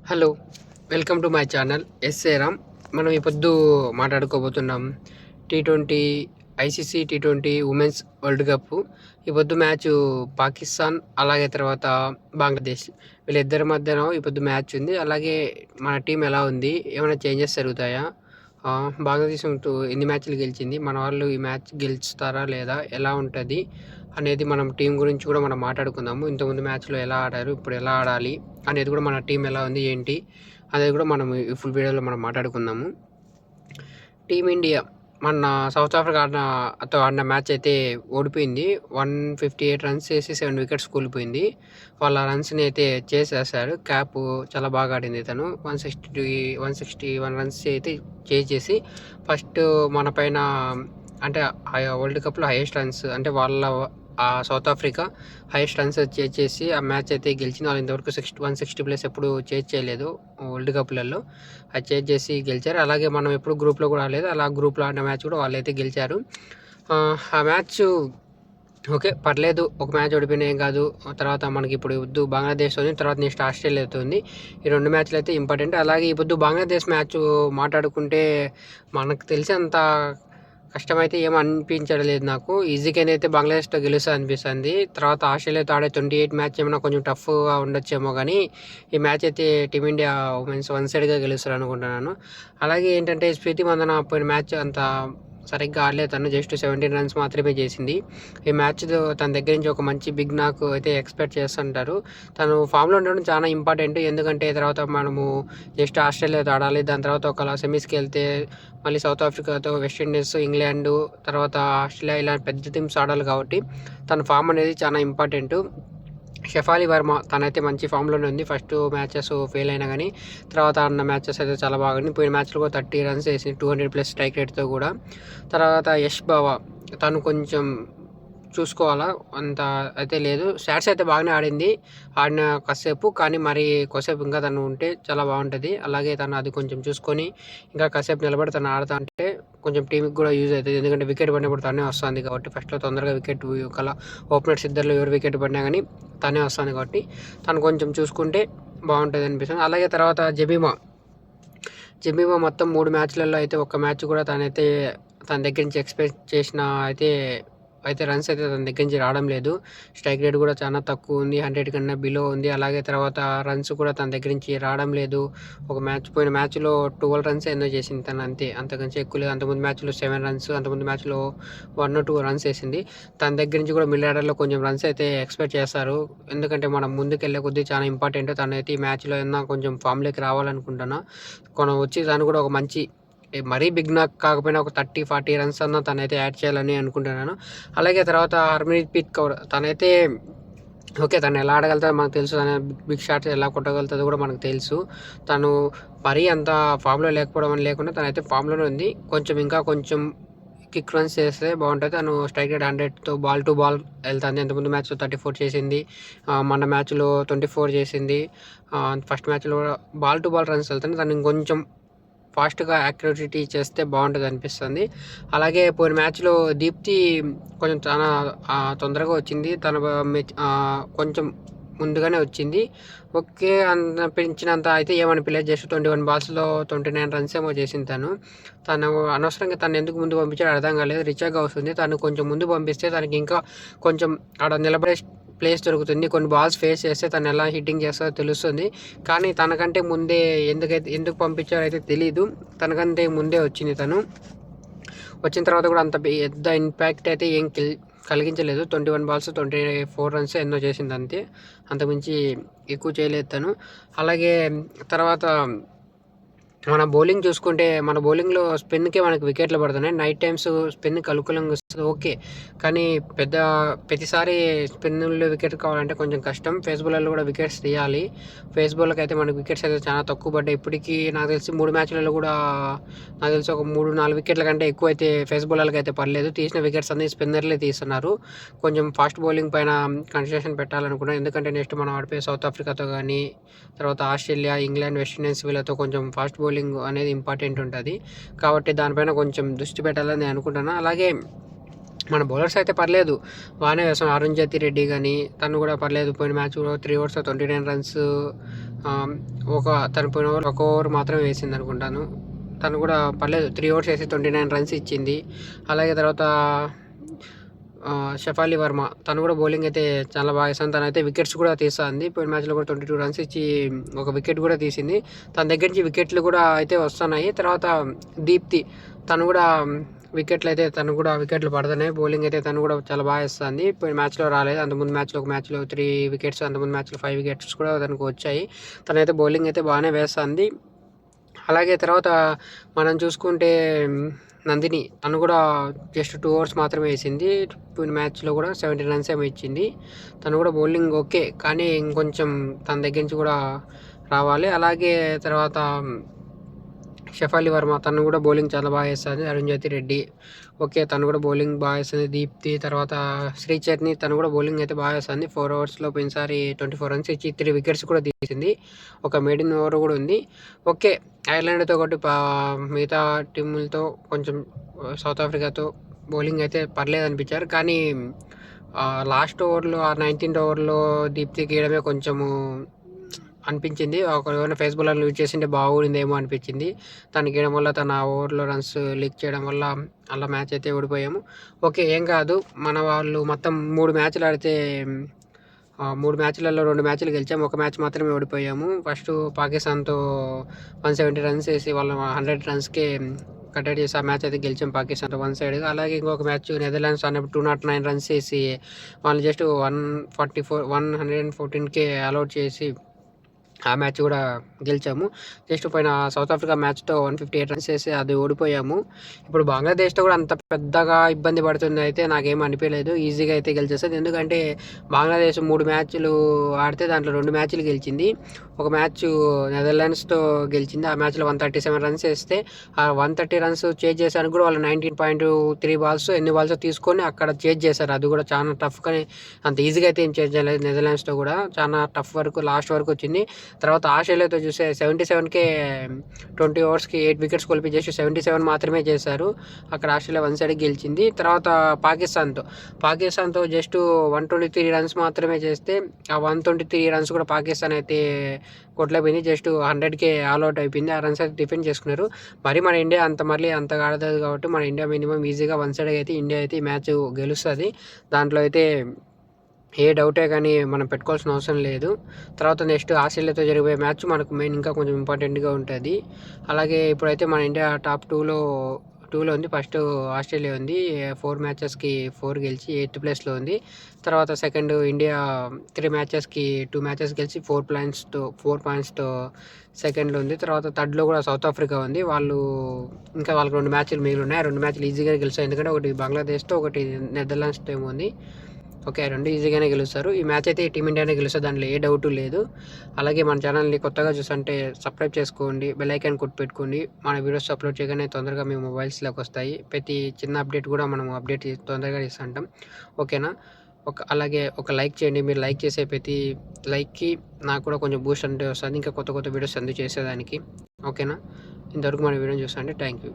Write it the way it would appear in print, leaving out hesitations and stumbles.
Hello! Welcome to my channel SA Ram. మనం ఈ పొద్దు మాట్లాడుకోబోతున్నాం T20 ICC T20 women's world cup. ఈ పొద్దు మ్యాచ్ పాకిస్తాన్ అలాగే తర్వాత బంగ్లాదేశ్ వీళ్ళిద్దరి మధ్యన ఈ పొద్దు మ్యాచ్ ఉంది. అలాగే మన టీం ఎలా ఉంది, ఏమైనా చేంజెస్ జరుగుతాయా, బంగ్లాదేశ్ ఎన్ని మ్యాచ్లు గెలిచింది, మన వాళ్ళు ఈ మ్యాచ్ గెలుస్తారా లేదా, ఎలా ఉంటుంది అనేది మనం టీం గురించి కూడా మనం మాట్లాడుకుందాము. ఇంతకుముందు మ్యాచ్లో ఎలా ఆడారు, ఇప్పుడు ఎలా ఆడాలి అనేది కూడా, మన టీం ఎలా ఉంది ఏంటి అనేది కూడా మనం ఈ ఫుల్ వీడియోలో మనం మాట్లాడుకుందాము. టీమిండియా మన సౌత్ ఆఫ్రికా ఆడిన మ్యాచ్ అయితే ఓడిపోయింది. 158 రన్స్ చేసి 7 వికెట్స్ కూలిపోయింది. వాళ్ళ రన్స్ని అయితే చేసేసారు. క్యాప్ చాలా బాగా ఆడింది. తను 161 రన్స్ అయితే చేసి ఫస్ట్ మన పైన, అంటే వరల్డ్ కప్లో హైయెస్ట్ రన్స్, అంటే వాళ్ళ సౌత్ ఆఫ్రికా హైయెస్ట్ రన్స్ చేసి ఆ మ్యాచ్ అయితే గెలిచింది. వాళ్ళు ఇంతవరకు 160+ ఎప్పుడు చేయలేదు వరల్డ్ కప్లలో. అది చేసి గెలిచారు. అలాగే మనం ఎప్పుడు గ్రూప్లో కూడా ఆడలేదు, అలా గ్రూప్లో ఆడిన మ్యాచ్ కూడా వాళ్ళైతే గెలిచారు. ఆ మ్యాచ్ ఓకే, పర్లేదు. ఒక మ్యాచ్ ఓడిపోయినా ఏం కాదు. తర్వాత మనకి ఇప్పుడు బంగ్లాదేశ్ ఉంది, తర్వాత నెక్స్ట్ ఆస్ట్రేలియా అవుతుంది. ఈ 2 మ్యాచ్లు అయితే ఇంపార్టెంట్. అలాగే ఇప్పుడు బంగ్లాదేశ్ మ్యాచ్ మాట్లాడుకుంటే మనకు తెలిసి అంత కష్టమైతే ఏం అనిపించలేదు నాకు. ఈజీగానే అయితే బంగ్లాదేశ్తో గెలుస్తుంది అనిపిస్తుంది. తర్వాత ఆస్ట్రేలియాతో ఆడే 28 మ్యాచ్ ఏమైనా కొంచెం టఫ్గా ఉండొచ్చేమో, కానీ ఈ మ్యాచ్ అయితే టీమిండియా ఉమెన్స్ 1 సైడ్గా గెలుస్తారు అనుకుంటున్నాను. అలాగే ఏంటంటే స్మృతి మందన పోయిన మ్యాచ్ అంత సరిగ్గా ఆడలేదు. తను జస్ట్ 17 రన్స్ మాత్రమే చేసింది. ఈ మ్యాచ్ తన దగ్గర నుంచి ఒక మంచి బిగ్ నాక్ అయితే ఎక్స్పెక్ట్ చేస్తుంటారు. తను ఫామ్లో ఉండడం చాలా ఇంపార్టెంట్. ఎందుకంటే తర్వాత మనము జస్ట్ ఆస్ట్రేలియాతో ఆడాలి, దాని తర్వాత ఒక సెమీస్కి వెళ్తే మళ్ళీ సౌత్ ఆఫ్రికాతో, వెస్టిండీస్, ఇంగ్లాండ్, తర్వాత ఆస్ట్రేలియా ఇలా పెద్ద టీమ్స్ ఆడాలి. కాబట్టి తన ఫామ్ అనేది చాలా ఇంపార్టెంట్. షెఫాలి వర్మ తనైతే మంచి ఫామ్లోనే ఉంది. ఫస్ట్ మ్యాచెస్ ఫెయిల్ అయినా కానీ తర్వాత ఆడిన మ్యాచెస్ అయితే చాలా బాగుంది. పోయిన మ్యాచ్లో కూడా 30 రన్స్ వేసింది 200+ స్ట్రైక్ రేట్తో కూడా. తర్వాత యష్ బావా తను కొంచెం చూసుకోవాలా, అంత అయితే లేదు. స్టాట్స్ అయితే బాగానే ఆడిన కాసేపు, కానీ మరి కాసేపు ఇంకా తను ఉంటే చాలా బాగుంటుంది. అలాగే తను అది కొంచెం చూసుకొని ఇంకా కాసేపు నిలబడి తను ఆడుతా అంటే కొంచెం టీంకి కూడా యూజ్ అవుతుంది. ఎందుకంటే వికెట్ పడినప్పుడు తనే వస్తుంది కాబట్టి, ఫస్ట్లో తొందరగా వికెట్ ఒకల ఓపెనర్స్ ఇద్దరిలో ఎవరు వికెట్ పడినా కానీ తనే వస్తుంది కాబట్టి తను కొంచెం చూసుకుంటే బాగుంటుంది అనిపిస్తుంది. అలాగే తర్వాత జెబీమా మొత్తం 3 మ్యాచ్లలో అయితే ఒక్క మ్యాచ్ కూడా తన దగ్గర నుంచి ఎక్స్పెక్ట్ చేసిన అయితే రన్స్ అయితే తన దగ్గర నుంచి రావడం లేదు. స్ట్రైక్ రేట్ కూడా చాలా తక్కువ ఉంది, 100 కన్నా బిలో ఉంది. అలాగే తర్వాత రన్స్ కూడా తన దగ్గర నుంచి రావడం లేదు. పోయిన మ్యాచ్లో 12 రన్స్ ఎన్నో చేసింది తను, అంతే, అంతకంటే ఎక్కువ లేదు. అంతకుముందు మ్యాచ్లో 7 రన్స్, అంతకుముందు మ్యాచ్లో 1 or 2 రన్స్ వేసింది. తన దగ్గర నుంచి కూడా మిడిల్ ఆర్డర్లో కొంచెం రన్స్ అయితే ఎక్స్పెక్ట్ చేస్తారు. ఎందుకంటే మనం ముందుకెళ్ళే కొద్దీ చాలా ఇంపార్టెంట్. తనైతే ఈ మ్యాచ్లో ఏమన్నా కొంచెం ఫామ్లోకి రావాలనుకుంటున్నా. తను కూడా ఒక మంచి, మరీ బిగ్ నాక్ కాకపోయినా ఒక 30-40 రన్స్ అన్న తనైతే యాడ్ చేయాలని అనుకుంటున్నాను. అలాగే తర్వాత హర్మన్ప్రీత్ కౌర్ తనైతే ఓకే, తను ఎలా ఆడగలుగుతుందో మనకు తెలుసు. తన బిగ్ షాట్స్ ఎలా కొట్టగలుగుతుందో కూడా మనకు తెలుసు. తను మరీ అంత ఫామ్లో లేకుండా తనైతే ఫామ్లోనే ఉంది. ఇంకా కొంచెం కిక్ రన్స్ చేస్తే బాగుంటుంది. తను స్ట్రైక్ రేట్ 100తో బాల్ టు బాల్ వెళ్తుంది. అంతకుముందు మ్యాచ్లో 34 చేసింది, మన మ్యాచ్లో 24 చేసింది. ఫస్ట్ మ్యాచ్లో బాల్ టు బాల్ రన్స్ వెళ్తుంది. తను ఇంకొంచెం ఫాస్ట్గా యాక్టివిటీ చేస్తే బాగుంటుంది అనిపిస్తుంది. అలాగే పోయిన మ్యాచ్లో దీప్తి కొంచెం చాలా తొందరగా వచ్చింది. కొంచెం ముందుగానే వచ్చింది. ఓకే అనిపించినంత అయితే ఏమనిపించలేదు. జస్ట్ 21 బాల్స్లో 29 రన్స్ ఏమో చేసింది. తను అనవసరంగా తను ఎందుకు ముందు పంపించాడో అర్థం కాలేదు. రిచాగా వస్తుంది, తను కొంచెం ముందు పంపిస్తే తనకి ఇంకా కొంచెం ఆడ నిలబడే ప్లేస్ దొరుకుతుంది. కొన్ని బాల్స్ ఫేస్ చేస్తే తను ఎలా హిట్టింగ్ చేస్తారో తెలుస్తుంది. కానీ తనకంటే ముందే ఎందుకు పంపించారో అయితే తెలీదు. తనకంటే ముందే వచ్చింది. తను వచ్చిన తర్వాత కూడా అంత పెద్ద ఇంపాక్ట్ అయితే ఏం కలిగించలేదు. 21 బాల్స్ 24 రన్స్ ఎన్నో చేసింది, అంతే, అంతకుమించి ఎక్కువ చేయలేదు తను. అలాగే తర్వాత మన బౌలింగ్ చూసుకుంటే, మన బౌలింగ్లో స్పిన్కే మనకు వికెట్లు పడుతున్నాయి. నైట్ టైమ్స్ స్పిన్కి అనుకూలంగా వస్తుంది ఓకే, కానీ ప్రతిసారి స్పిన్లో వికెట్ కావాలంటే కొంచెం కష్టం. ఫేస్ బౌలర్లో కూడా వికెట్స్ తీయాలి. ఫేస్ బౌలర్కి అయితే మనకు వికెట్స్ అయితే చాలా తక్కువ పడ్డాయి. ఇప్పటికీ నాకు తెలిసి 3 మ్యాచ్లలో కూడా నాకు తెలిసి ఒక 3-4 వికెట్ల కంటే ఎక్కువ అయితే ఫేస్ బౌలర్కి అయితే పర్లేదు. తీసిన వికెట్స్ అన్ని స్పిన్నర్లే తీస్తున్నారు. కొంచెం ఫాస్ట్ బౌలింగ్ పైన కాన్సన్ట్రేషన్ పెట్టాలనుకున్నాను. ఎందుకంటే నెక్స్ట్ మనం ఆడిపోయే సౌత్ ఆఫ్రికాతో కానీ, తర్వాత ఆస్ట్రేలియా, ఇంగ్లాండ్, వెస్టిండీస్ వీళ్ళతో కొంచెం ఫాస్ట్ బౌలింగ్ అనేది ఇంపార్టెంట్ ఉంటుంది. కాబట్టి దానిపైన కొంచెం దృష్టి పెట్టాలని నేను అనుకుంటున్నాను. అలాగే మన బౌలర్స్ అయితే పర్లేదు, బాగానే వేస్తాం. అరుణ్ జతి రెడ్డి కానీ తను కూడా పర్లేదు. పోయిన మ్యాచ్ 3 overs 29 రన్స్ ఒక తను పోయిన ఓవర్ ఒక ఓవర్ మాత్రమే వేసింది అనుకుంటాను. తను కూడా పర్లేదు 3 ఓవర్స్ వేసి 29 రన్స్ ఇచ్చింది. అలాగే తర్వాత షఫాలి వర్మ తను కూడా బౌలింగ్ అయితే చాలా బాగా వేస్తుంది. తనైతే వికెట్స్ కూడా తీస్తుంది. పోయిన మ్యాచ్లో కూడా 22 రన్స్ ఇచ్చి ఒక వికెట్ కూడా తీసింది. తన దగ్గర నుంచి వికెట్లు కూడా అయితే వస్తున్నాయి. తర్వాత దీప్తి తను కూడా వికెట్లు పడుతున్నాయి. బౌలింగ్ అయితే తను కూడా చాలా బాగా వేస్తుంది. పోయిన మ్యాచ్లో రాలేదు. అంతకుముందు మ్యాచ్లో ఒక మ్యాచ్లో 3 వికెట్స్, అంతకుముందు మ్యాచ్లో 5 వికెట్స్ కూడా తనకు వచ్చాయి. తనైతే బౌలింగ్ అయితే బాగానే వేస్తుంది. అలాగే తర్వాత మనం చూసుకుంటే నందిని తను కూడా జస్ట్ 2 ఓవర్స్ మాత్రమే వేసింది. పోయిన మ్యాచ్లో కూడా 70 రన్స్ ఏమో ఇచ్చింది. తను కూడా బౌలింగ్ ఓకే, కానీ ఇంకొంచెం తన దగ్గర నుంచి కూడా రావాలి. అలాగే తర్వాత షఫాలి వర్మ తను కూడా బౌలింగ్ చాలా బాగా వేస్తుంది. అరుణ్జ్యోతి రెడ్డి ఓకే, తను కూడా బౌలింగ్ బాగా వేస్తుంది. దీప్తి తర్వాత శ్రీచర్ని తను కూడా బౌలింగ్ అయితే బాగా వేస్తుంది. 4 ఓవర్స్లో పోయినసారి 24 రన్స్ ఇచ్చి 3 వికెట్స్ కూడా తీసింది. ఒక మెయిన్ ఓవర్ కూడా ఉంది. ఓకే, ఐర్లాండ్తో ఒకటి మిగతా టీములతో కొంచెం సౌత్ ఆఫ్రికాతో బౌలింగ్ అయితే పర్లేదు అనిపించారు. కానీ లాస్ట్ ఓవర్లో 19th ఓవర్లో దీప్తి గీయడమే కొంచెము అనిపించింది. ఏమైనా ఫేస్ బౌలర్లు యూజ్ చేసింటే బాగుండేమో అనిపించింది. తను గీయడం వల్ల తన ఓవర్లో రన్స్ లీక్ చేయడం వల్ల అలా మ్యాచ్ అయితే ఓడిపోయాము. ఓకే, ఏం కాదు. మన వాళ్ళు మొత్తం 3 మ్యాచ్లు ఆడితే 3 మ్యాచ్లలో 2 మ్యాచ్లు గెలిచాము. ఒక మ్యాచ్ మాత్రమే ఓడిపోయాము. ఫస్ట్ పాకిస్తాన్తో 170 రన్స్ వేసి వాళ్ళ 100 రన్స్కే కట్టడి చేసి ఆ మ్యాచ్ అయితే గెలిచాం పాకిస్తాన్తో 1 సైడ్గా. అలాగే ఇంకొక మ్యాచ్ నెదర్లాండ్స్ అన్నప్పుడు 209 రన్స్ వేసి వాళ్ళు జస్ట్ 114కే అలౌట్ చేసి ఆ మ్యాచ్ కూడా గెలిచాము. జస్ట్ పోయిన సౌత్ ఆఫ్రికా మ్యాచ్తో 158 రన్స్ వేసి అది ఓడిపోయాము. ఇప్పుడు బంగ్లాదేశ్తో కూడా అంత పెద్దగా ఇబ్బంది పడుతుంది అయితే నాకేం అనిపించలేదు. ఈజీగా అయితే గెలిచేస్తుంది. ఎందుకంటే బంగ్లాదేశ్ 3 మ్యాచ్లు ఆడితే దాంట్లో 2 మ్యాచ్లు గెలిచింది. ఒక మ్యాచ్ నెదర్లాండ్స్తో గెలిచింది. ఆ మ్యాచ్లో 137 రన్స్ వేస్తే ఆ 130 రన్స్ చేజ్ చేసానికి కూడా వాళ్ళు 19.3 బాల్స్ ఎన్ని బాల్స్ తీసుకొని అక్కడ చేజ్ చేశారు. అది కూడా చాలా టఫ్గానే, అంత ఈజీగా అయితే ఏం చేజ్ చేయలేదు. నెదర్లాండ్స్తో కూడా చాలా టఫ్ వరకు లాస్ట్ వరకు వచ్చింది. తర్వాత ఆస్ట్రేలియాతో చూస్తే 77కే 20 ఓవర్స్కి 8 వికెట్స్ కోల్పి చేసి 77 మాత్రమే చేశారు. అక్కడ ఆస్ట్రేలియా 1 సైడ్ గెలిచింది. తర్వాత పాకిస్తాన్తో జస్ట్ 123 రన్స్ మాత్రమే చేస్తే ఆ 123 రన్స్ కూడా పాకిస్తాన్ అయితే కొట్టలేకపోయింది. జస్ట్ 100కే ఆల్అవుట్ అయిపోయింది. ఆ రన్స్ అయితే డిఫెండ్ చేసుకున్నారు. మరి మన ఇండియా అంతగా ఆడదు కాబట్టి మన ఇండియా మినిమం ఈజీగా 1 సైడ్ అయితే ఇండియా అయితే ఈ మ్యాచ్ గెలుస్తుంది. దాంట్లో అయితే ఏ డౌటే కానీ మనం పెట్టుకోవాల్సిన అవసరం లేదు. తర్వాత నెక్స్ట్ ఆస్ట్రేలియాతో జరిగే మ్యాచ్ మనకు మెయిన్ ఇంకా కొంచెం ఇంపార్టెంట్గా ఉంటుంది. అలాగే ఇప్పుడైతే మన ఇండియా టాప్ 2లో ఉంది. ఫస్ట్ ఆస్ట్రేలియా ఉంది. 4 మ్యాచెస్కి 4 గెలిచి 8th ప్లేస్లో ఉంది. తర్వాత సెకండ్ ఇండియా 3 మ్యాచెస్కి 2 మ్యాచెస్ గెలిచి 4 పాయింట్స్తో సెకండ్లో ఉంది. తర్వాత థర్డ్లో కూడా సౌత్ ఆఫ్రికా ఉంది. వాళ్ళకి 2 మ్యాచ్లు మిగిలి ఉన్నాయి. 2 మ్యాచ్లు ఈజీగా గెలుస్తాయి. ఎందుకంటే ఒకటి బంగ్లాదేశ్తో ఒకటి నెదర్లాండ్స్తో ఏమో ఉంది. ఓకే, 2 ఈజీగానే గెలుస్తారు. ఈ మ్యాచ్ అయితే టీమిండియానే గెలుస్తుంది, దాంట్లో ఏ డౌట్ లేదు. అలాగే మన ఛానల్ని కొత్తగా చూస్తుంటే సబ్స్క్రైబ్ చేసుకోండి, బెల్ ఐకాన్ కొట్టి పెట్టుకోండి. మన వీడియోస్ అప్లోడ్ చేయగానే తొందరగా మీ మొబైల్స్లోకి వస్తాయి. ప్రతి చిన్న అప్డేట్ కూడా మనం అప్డేట్ తొందరగా ఇస్తుంటాం. ఓకేనా? అలాగే ఒక లైక్ చేయండి. మీరు లైక్ చేసే ప్రతి లైక్కి నాకు కూడా కొంచెం బూస్ట్ అంటే వస్తుంది, ఇంకా కొత్త వీడియోస్ చేసేదానికి. ఓకేనా? ఇంతవరకు మన వీడియోని చూస్తుంటే థ్యాంక్ యూ.